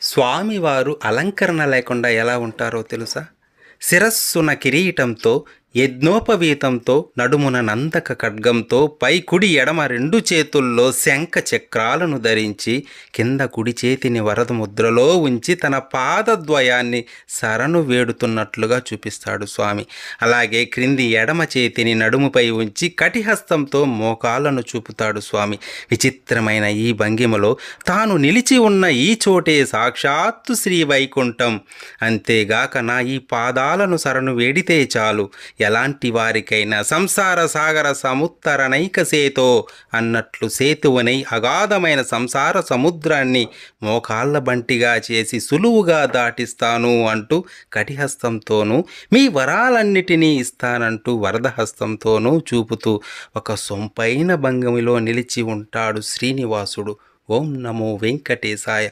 స్వామివారు అలంకరణ లేకుండా ఎలా ఉంటారో తెలుసా? శిరస్సున కిరీటంతో, యజ్ఞోపవీతంతో, నడుమున నందక ఖడ్గంతో, పై కుడి ఎడమ రెండు చేతుల్లో శంఖ చక్రాలను ధరించి, కింద కుడి చేతిని వరద ముద్రలో ఉంచి తన పాదద్వయాన్ని శరణు వేడుతున్నట్లుగా చూపిస్తాడు స్వామి. అలాగే క్రింది ఎడమ చేతిని నడుముపై ఉంచి కటిహస్తంతో మోకాళ్ళను చూపుతాడు స్వామి. విచిత్రమైన ఈ భంగిమలో తాను నిలిచి ఉన్న ఈ చోటే సాక్షాత్తు శ్రీ వైకుంఠం. అంతేగాక నా ఈ పాదాలను శరణు వేడితే చాలు, ఎలాంటి వారికైనా సంసార సాగర సముత్తరణైక సేతో అన్నట్లు సేతువనై అగాధమైన సంసార సముద్రాన్ని మోకాళ్ళ బంటిగా చేసి సులువుగా దాటిస్తాను అంటూ కటిహస్తంతోనూ, మీ వరాలన్నిటినీ ఇస్తానంటూ వరదహస్తంతోనూ చూపుతూ ఒక సొంపైన భంగిమలో నిలిచి ఉంటాడు శ్రీనివాసుడు. ఓం నమో వెంకటేశాయ.